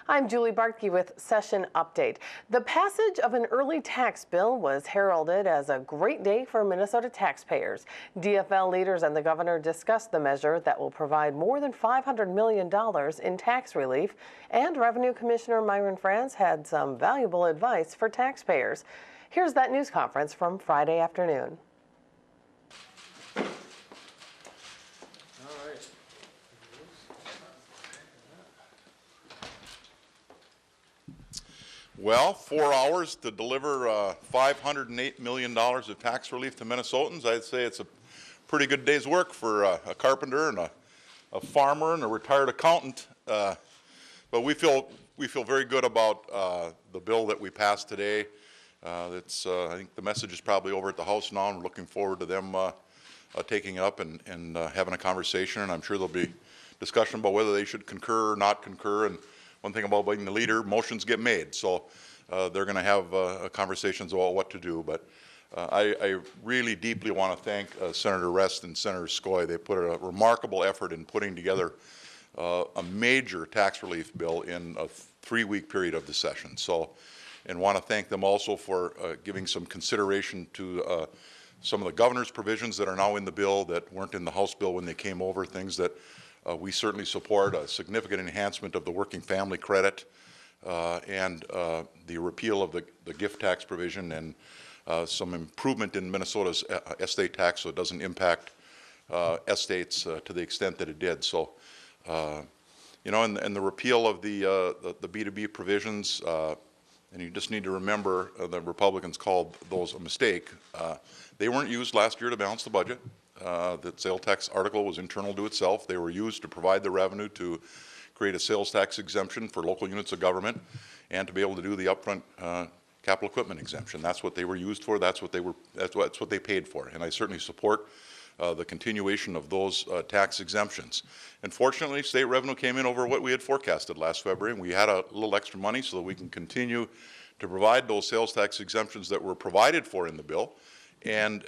I'm Julie Bartke with Session Update. The passage of an early tax bill was heralded as a great day for Minnesota taxpayers. DFL leaders and the governor discussed the measure that will provide more than $500 million in tax relief, and Revenue Commissioner Myron Franz had some valuable advice for taxpayers. Here's that news conference from Friday afternoon. Well, 4 hours to deliver $508 million of tax relief to Minnesotans. I'd say it's a pretty good day's work for a carpenter and a farmer and a retired accountant. But we feel very good about the bill that we passed today. I think the message is probably over at the House now, and we're looking forward to them taking it up and having a conversation. And I'm sure there'll be discussion about whether they should concur or not concur. And one thing about being the leader, motions get made, so they're going to have conversations about what to do. But I really deeply want to thank Senator Rest and Senator Skoye. They put a remarkable effort in putting together a major tax relief bill in a 3-week period of the session. So, and want to thank them also for giving some consideration to some of the governor's provisions that are now in the bill that weren't in the House bill when they came over, things that we certainly support, a significant enhancement of the working family credit and the repeal of the gift tax provision, and some improvement in Minnesota's estate tax so it doesn't impact estates to the extent that it did. So, you know, and the repeal of the B2B provisions, and you just need to remember the Republicans called those a mistake. They weren't used last year to balance the budget. The sales tax article was internal to itself. They were used to provide the revenue to create a sales tax exemption for local units of government and to be able to do the upfront capital equipment exemption. That's what they were used for. That's what they paid for. And I certainly support the continuation of those tax exemptions. And fortunately, state revenue came in over what we had forecasted last February, and we had a little extra money so that we can continue to provide those sales tax exemptions that were provided for in the bill, and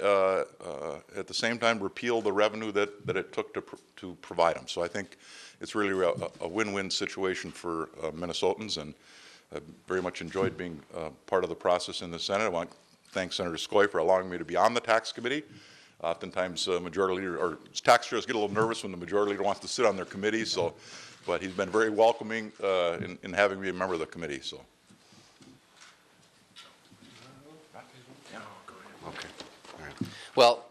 at the same time repeal the revenue that it took to provide them. So I think it's really a win-win situation for Minnesotans, and I very much enjoyed being part of the process in the Senate. I want to thank Senator Skoye for allowing me to be on the tax committee. Oftentimes, majority leader or tax chairs get a little nervous when the majority leader wants to sit on their committee. So, but he's been very welcoming in having me a member of the committee. So. Well,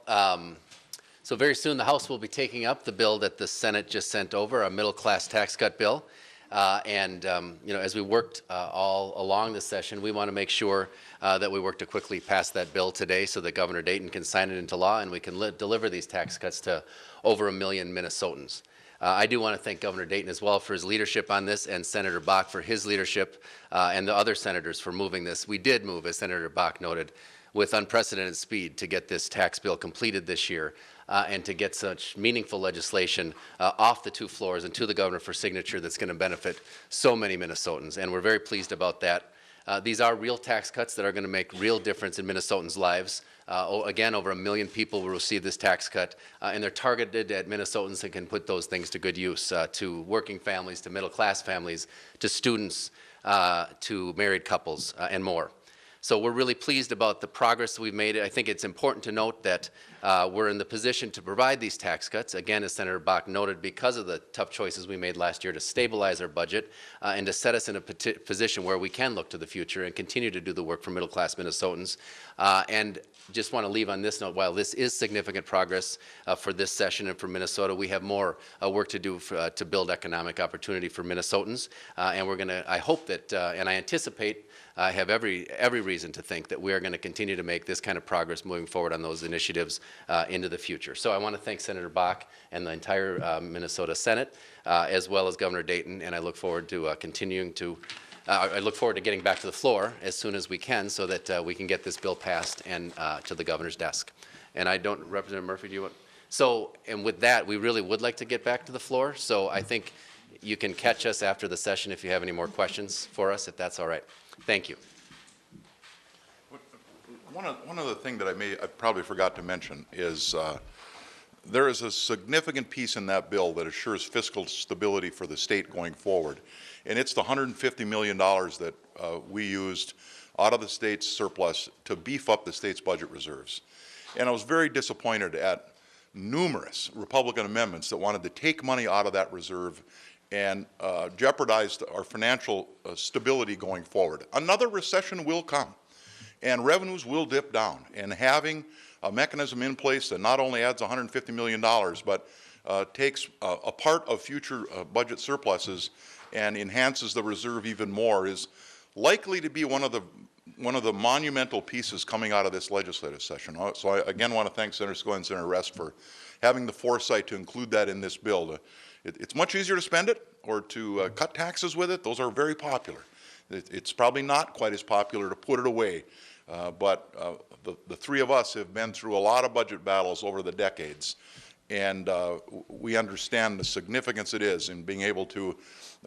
so very soon the House will be taking up the bill that the Senate just sent over, a middle-class tax cut bill. You know, as we worked all along this session, we want to make sure that we work to quickly pass that bill today so that Governor Dayton can sign it into law and we can deliver these tax cuts to over 1 million Minnesotans. I do want to thank Governor Dayton as well for his leadership on this, and Senator Bach for his leadership, and the other senators for moving this. We did move, as Senator Bach noted, with unprecedented speed to get this tax bill completed this year and to get such meaningful legislation off the 2 floors and to the governor for signature that's going to benefit so many Minnesotans. And we're very pleased about that. These are real tax cuts that are going to make real difference in Minnesotans' lives. Again, over 1 million people will receive this tax cut, and they're targeted at Minnesotans that can put those things to good use, to working families, to middle-class families, to students, to married couples, and more. So we're really pleased about the progress we've made. I think it's important to note that we're in the position to provide these tax cuts, again, as Senator Bach noted, because of the tough choices we made last year to stabilize our budget and to set us in a position where we can look to the future and continue to do the work for middle-class Minnesotans. And just want to leave on this note, while this is significant progress for this session and for Minnesota, we have more work to do to build economic opportunity for Minnesotans. And we're going to, I hope that, and I anticipate, I have every reason to think that we are going to continue to make this kind of progress moving forward on those initiatives into the future. So I want to thank Senator Bach and the entire Minnesota Senate, as well as Governor Dayton, and I look forward to continuing to I look forward to getting back to the floor as soon as we can so that we can get this bill passed and to the governor's desk. And I don't, Representative Murphy, do you want? So, and with that, we really would like to get back to the floor. So I think you can catch us after the session if you have any more questions for us, if that's all right. Thank you. One other thing that I probably forgot to mention is there is a significant piece in that bill that assures fiscal stability for the state going forward, and it's the $150 million that we used out of the state's surplus to beef up the state's budget reserves. And I was very disappointed at numerous Republican amendments that wanted to take money out of that reserve and jeopardized our financial stability going forward. Another recession will come, and revenues will dip down, and having a mechanism in place that not only adds $150 million, but takes a part of future budget surpluses and enhances the reserve even more is likely to be one of the monumental pieces coming out of this legislative session. So I again want to thank Senator Scoy and Senator Rest for having the foresight to include that in this bill. It's much easier to spend it or to cut taxes with it. Those are very popular. It's probably not quite as popular to put it away, but the three of us have been through a lot of budget battles over the decades, and we understand the significance it is in being able to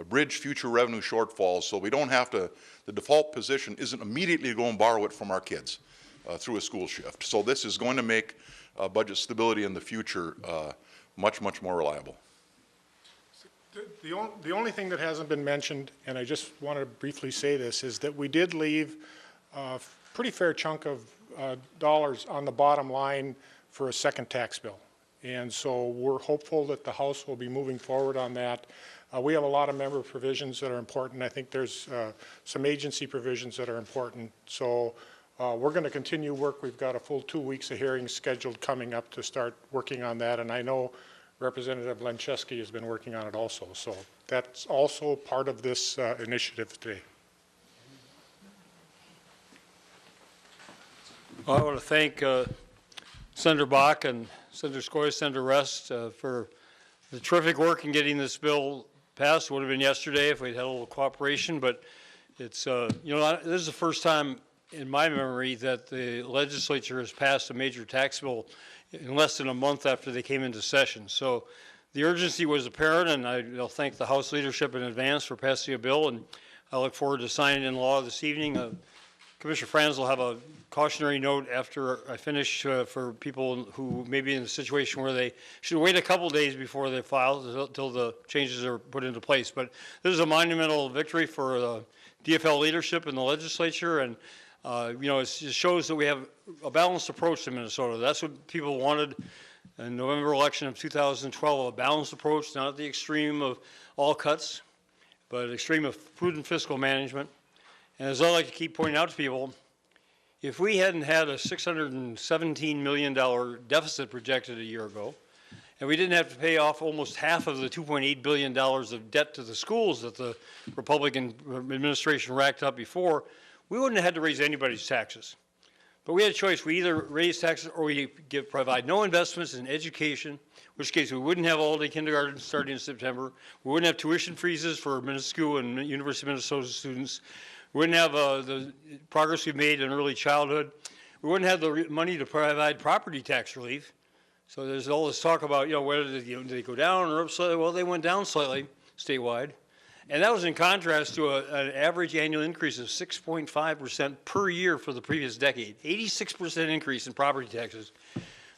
bridge future revenue shortfalls so we don't have to, the default position isn't immediately to go and borrow it from our kids through a school shift. So this is going to make budget stability in the future much, much more reliable. The only thing that hasn't been mentioned, and I just want to briefly say this, is that we did leave a pretty fair chunk of dollars on the bottom line for a second tax bill. And so we're hopeful that the House will be moving forward on that. We have a lot of member provisions that are important. I think there's some agency provisions that are important. So we're going to continue work. We've got a full 2 weeks of hearings scheduled coming up to start working on that. And I know Representative Lencheski has been working on it also. So that's also part of this initiative today. Well, I want to thank Senator Bach and Senator Scoy, Senator Rest for the terrific work in getting this bill passed. It would have been yesterday if we'd had a little cooperation, but it's, you know, this is the first time in my memory that the legislature has passed a major tax bill in less than a month after they came into session. So the urgency was apparent, and I'll thank the House leadership in advance for passing a bill, and I look forward to signing in law this evening. Commissioner Franz will have a cautionary note after I finish for people who may be in a situation where they should wait a couple days before they file until the changes are put into place. But this is a monumental victory for the DFL leadership in the legislature, and you know, it just shows that we have a balanced approach to Minnesota. That's what people wanted in the November election of 2012, a balanced approach, not at the extreme of all cuts, but at extreme of prudent fiscal management. And as I like to keep pointing out to people, if we hadn't had a $617 million deficit projected a year ago, and we didn't have to pay off almost half of the $2.8 billion of debt to the schools that the Republican administration racked up before, we wouldn't have had to raise anybody's taxes. But we had a choice. We either raise taxes or we provide no investments in education, in which case we wouldn't have all-day kindergarten starting in September. We wouldn't have tuition freezes for Minnesota and University of Minnesota students. We wouldn't have the progress we've made in early childhood. We wouldn't have the money to provide property tax relief. So there's all this talk about, you know, whether did they go down or up slightly? Well, they went down slightly statewide. And that was in contrast to an average annual increase of 6.5% per year for the previous decade, 86% increase in property taxes.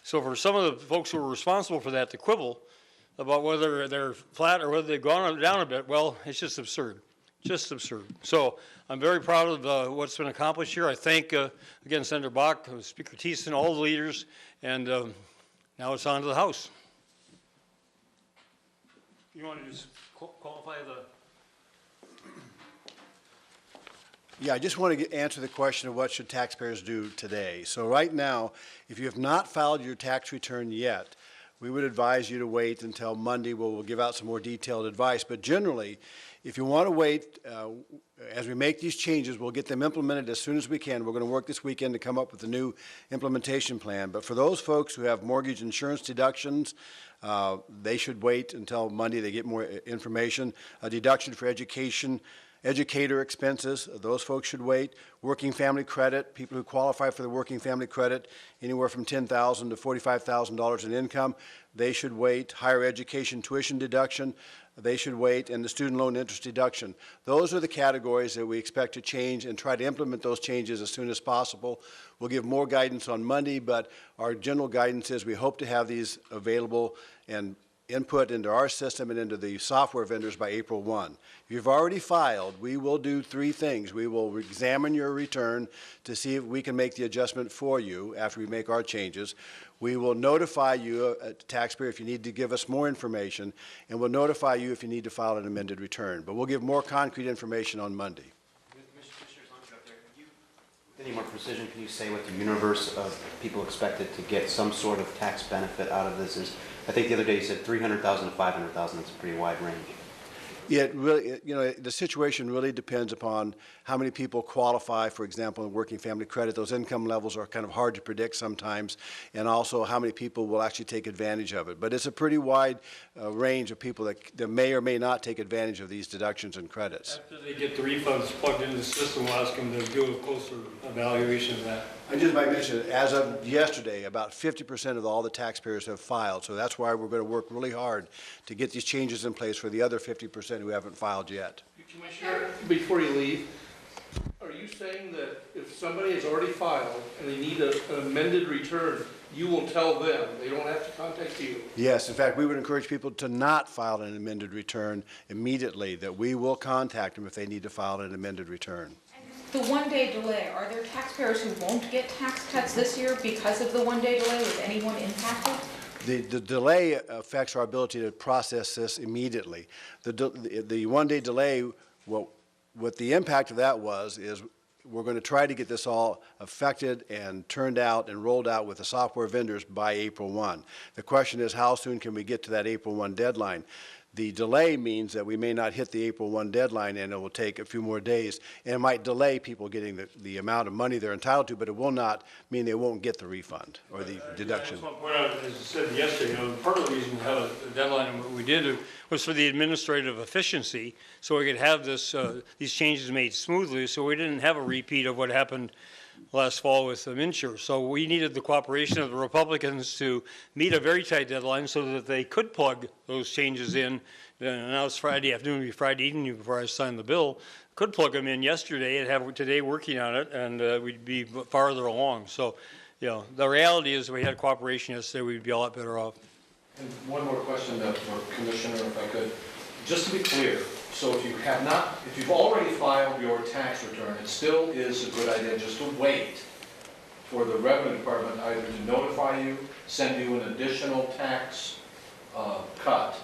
So for some of the folks who were responsible for that to quibble about whether they're flat or whether they've gone down a bit, well, it's just absurd. Just absurd. So I'm very proud of what's been accomplished here. I thank, again, Senator Bach, Speaker Thiessen, all the leaders, and now it's on to the House. You want to just qualify the... Yeah, I just want to answer the question of what should taxpayers do today. So right now, if you have not filed your tax return yet, we would advise you to wait until Monday. We'll give out some more detailed advice. But generally, if you want to wait, as we make these changes, we'll get them implemented as soon as we can. We're going to work this weekend to come up with a new implementation plan. But for those folks who have mortgage insurance deductions, they should wait until Monday. They get more information. A deduction for education Educator expenses, those folks should wait. Working family credit, people who qualify for the working family credit, anywhere from $10,000 to $45,000 in income, they should wait. Higher education tuition deduction, they should wait, and the student loan interest deduction. Those are the categories that we expect to change and try to implement those changes as soon as possible. We'll give more guidance on Monday, but our general guidance is we hope to have these available and input into our system and into the software vendors by April 1. If you've already filed, we will do three things. We will examine your return to see if we can make the adjustment for you after we make our changes. We will notify you, taxpayer, if you need to give us more information, and we'll notify you if you need to file an amended return. But we'll give more concrete information on Monday. With any more precision, can you say what the universe of people expected to get some sort of tax benefit out of this is? I think the other day you said 300,000 to 500,000. That's a pretty wide range. It really, the situation really depends upon how many people qualify, for example, in working family credit. Those income levels are kind of hard to predict sometimes, and also how many people will actually take advantage of it. But it's a pretty wide range of people that may or may not take advantage of these deductions and credits. After they get the refunds plugged into the system, we'll ask them to do a closer evaluation of that. I just might mention, as of yesterday, about 50% of all the taxpayers have filed, so that's why we're going to work really hard to get these changes in place for the other 50% who haven't filed yet. Commissioner, before you leave, are you saying that if somebody has already filed and they need an amended return, you will tell them, they don't have to contact you? Yes, in fact, we would encourage people to not file an amended return immediately, that we will contact them if they need to file an amended return. The one-day delay, are there taxpayers who won't get tax cuts this year because of the one-day delay? Was anyone impacted? The delay affects our ability to process this immediately. The one-day delay, well, what the impact of that was is we're going to try to get this all affected and turned out and rolled out with the software vendors by April 1. The question is, how soon can we get to that April 1 deadline? The delay means that we may not hit the April 1 deadline, and it will take a few more days, and it might delay people getting the amount of money they're entitled to, but it will not mean they won't get the refund or the deduction. I just want to point out, as I said yesterday, part of the reason we had a deadline and what we did was for the administrative efficiency, so we could have this these changes made smoothly, so we didn't have a repeat of what happened last fall with MNsure. So we needed the cooperation of the Republicans to meet a very tight deadline so that they could plug those changes in. And now it's Friday afternoon, it'll be Friday evening before I sign the bill. Could plug them in yesterday and have today working on it, and we'd be farther along. So, the reality is, if we had cooperation yesterday, we'd be a lot better off. And one more question for Commissioner, if I could. Just to be clear, so if you've already filed your tax return, it still is a good idea just to wait for the Revenue Department either to notify you, send you an additional tax cut,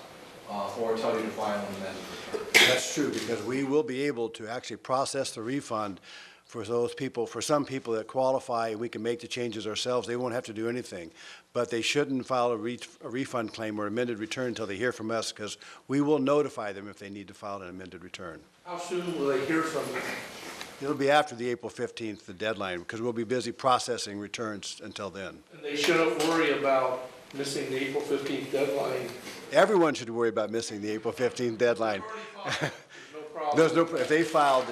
or tell you to file an amended return. That's true, because we will be able to actually process the refund for those people, for some people that qualify. We can make the changes ourselves. They won't have to do anything. But they shouldn't file a refund claim or amended return until they hear from us, because we will notify them if they need to file an amended return. How soon will they hear from you? It'll be after the April 15th, the deadline, because we'll be busy processing returns until then. And they shouldn't worry about missing the April 15th deadline? Everyone should worry about missing the April 15th deadline. There's no, if they filed,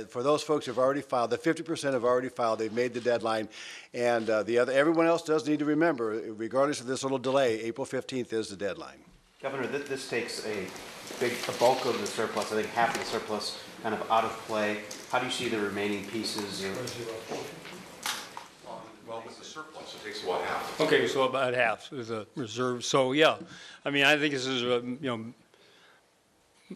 for those folks who've already filed, the 50% have already filed, they've made the deadline, and everyone else does need to remember, regardless of this little delay, April 15th is the deadline. Governor, this takes a bulk of the surplus, I think half of the surplus, kind of out of play. How do you see the remaining pieces? Well, with the surplus, it takes about half. Okay, so about half is a reserve. So, yeah, I mean, I think this is,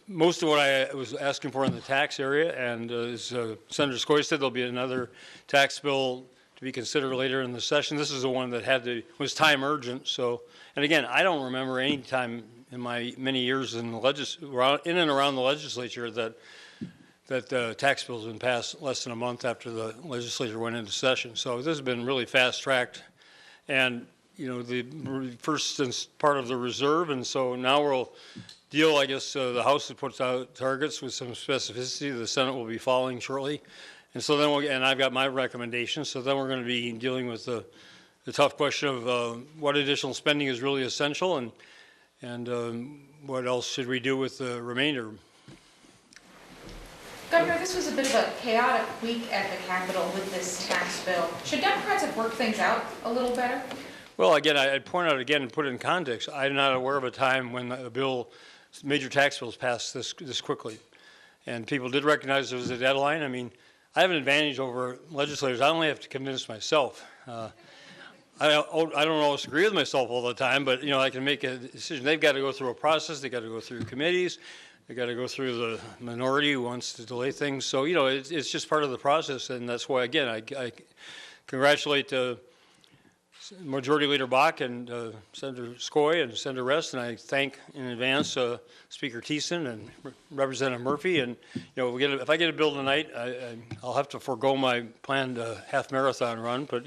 most of what I was asking for in the tax area, and as Senator Scoy said, there'll be another tax bill to be considered later in the session. This is the one that was time urgent. So, and again, I don't remember any time in my many years in and around the legislature that the tax bill's been passed less than a month after the legislature went into session. So this has been really fast-tracked, and the first part of the reserve, and so now we'll deal. I guess the House has put out targets with some specificity. The Senate will be following shortly, and so then and I've got my recommendations. So then we're going to be dealing with the tough question of what additional spending is really essential, and what else should we do with the remainder. Governor, this was a bit of a chaotic week at the Capitol with this tax bill. Should Democrats have worked things out a little better? Well, again, I'd point out again and put it in context. I'm not aware of a time when major tax bills passed this quickly. And people did recognize there was a deadline. I mean, I have an advantage over legislators. I only have to convince myself. I don't always agree with myself all the time, but, I can make a decision. They've got to go through a process. They've got to go through committees. They've got to go through the minority who wants to delay things. So, it's just part of the process. And that's why, again, I congratulate Majority Leader Bach and Senator Skoye and Senator Rest, and I thank in advance Speaker Thiessen and Representative Murphy. And if I get a bill tonight, I'll have to forego my planned half marathon run, but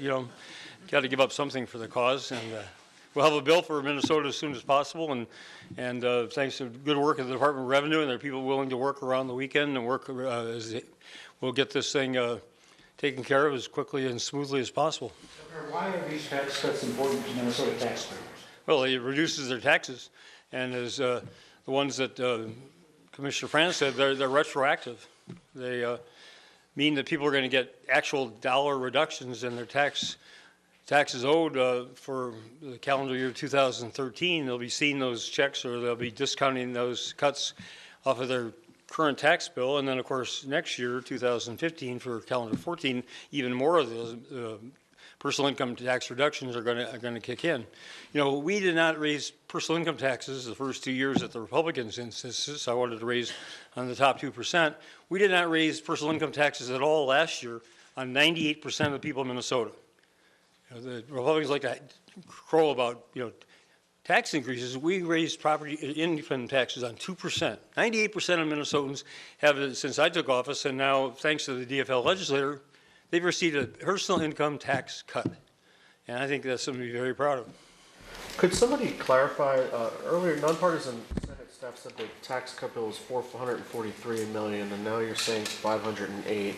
got to give up something for the cause. And we'll have a bill for Minnesota as soon as possible. And thanks to good work of the Department of Revenue, and there are people willing to work around the weekend and work we'll get this thing taken care of as quickly and smoothly as possible. Why are these tax cuts important to Minnesota taxpayers? Well, it reduces their taxes, and as the ones that Commissioner Franz said, they're retroactive. They mean that people are going to get actual dollar reductions in their taxes owed for the calendar year 2013. They'll be seeing those checks, or they'll be discounting those cuts off of their current tax bill, and then of course next year, 2015, for calendar 14, even more of those personal income tax reductions are going to kick in. We did not raise personal income taxes the first 2 years that the Republicans insisted. So I wanted to raise on the top 2%. We did not raise personal income taxes at all last year on 98% of the people in Minnesota. The Republicans like to crow about tax increases. We raised property income taxes on 2%. 98% of Minnesotans have, since I took office, and now thanks to the DFL legislator, they've received a personal income tax cut. And I think that's something to be very proud of. Could somebody clarify, earlier nonpartisan Senate staff said the tax cut bill was $443 million, and now you're saying 508.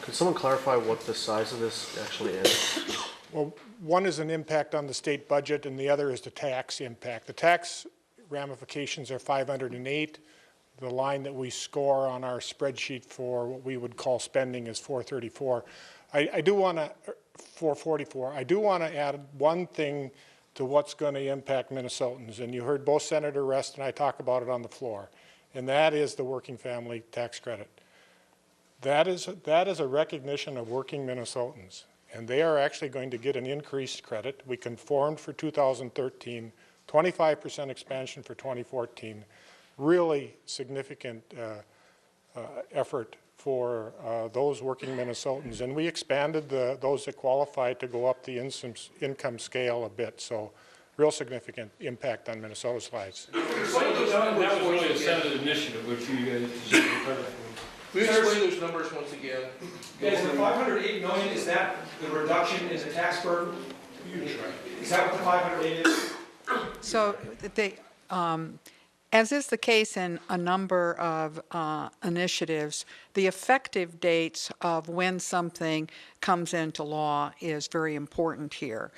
Could someone clarify what the size of this actually is? Well, one is an impact on the state budget, and the other is the tax impact. The tax ramifications are 508. The line that we score on our spreadsheet for what we would call spending is 434. I do want to 444. I do want to add one thing to what's going to impact Minnesotans, and you heard both Senator Rest and I talk about it on the floor, and that is the working family tax credit. That is a recognition of working Minnesotans, and they are actually going to get an increased credit. We conformed for 2013, 25% expansion for 2014. Really significant effort for those working Minnesotans, and we expanded those that qualified to go up the income scale a bit. So, real significant impact on Minnesota's lives. That was really a Senate initiative, which you guys deserve credit for. Will you explain those numbers once again? Guys, the $508 million, is that the reduction in the tax burden? Is that what the 508 is? So as is the case in a number of initiatives, the effective dates of when something comes into law is very important here.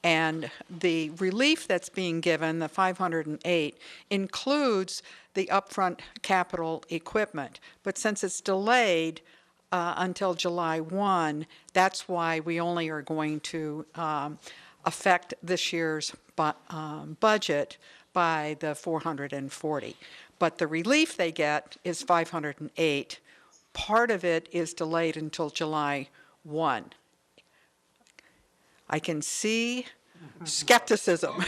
And the relief that's being given, the 508, includes the upfront capital equipment. But since it's delayed until July 1, that's why we only are going to affect this year's budget by the 440. But the relief they get is 508. Part of it is delayed until July 1. I can see skepticism,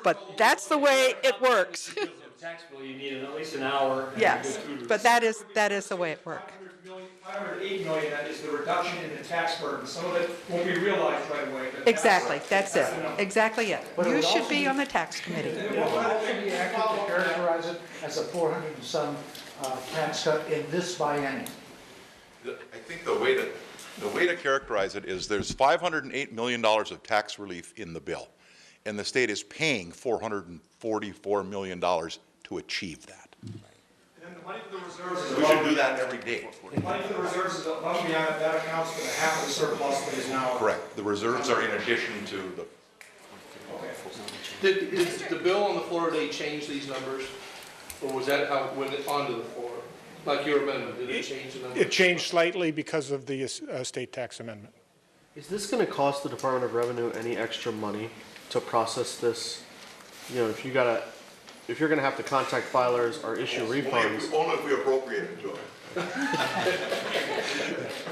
but that's the way it works. Tax bill, you need at least an hour. Yes, but that is the way it works. $508 million, that is the reduction in the tax burden. Some of it won't be realized right away. Exactly, that's it. Exactly it. You should be on the tax committee. Would it be accurate to characterize it as a 400 and some tax cut in this biennium? I think the way to characterize it is there's $508 million of tax relief in the bill, and the state is paying $444 million to achieve that. And the money for the reserves is We should do that every day. The money for the reserves is above and beyond that accounts for the half of the surplus that is now. Correct. The reserves are in addition to the. Okay. Did the bill on the floor today change these numbers, or was that how it went onto the floor? Like your amendment, did it change the number? It changed slightly because of the state tax amendment. Is this gonna cost the Department of Revenue any extra money to process this? You know, if you're gonna have to contact filers or issue refunds. Only if we appropriate it to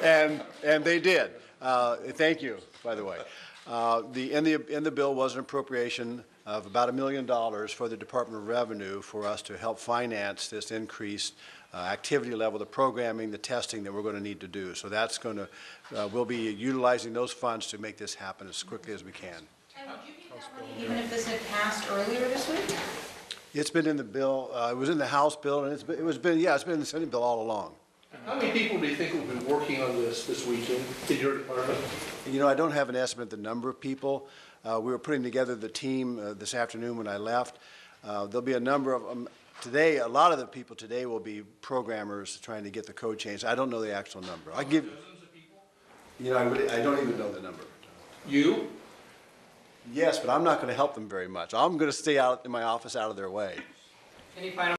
them. And they did. Thank you, by the way. In the bill was an appropriation of about $1 million for the Department of Revenue for us to help finance this increased activity level, the programming, the testing that we're going to need to do. So that's going to, we'll be utilizing those funds to make this happen as quickly as we can. And would you keep that money even if this had passed earlier this week? It's been in the bill. It was in the House bill, and it's been in the Senate bill all along. How many people do you think will be working on this weekend in your department? You know, I don't have an estimate of the number of people. We were putting together the team this afternoon when I left. There'll be a number of them. Today, a lot of the people today will be programmers trying to get the code changed. I don't know the actual number. I give. Dozens of people? You know, I don't even know the number. You? Yes, but I'm not going to help them very much. I'm going to stay out in my office out of their way. Any final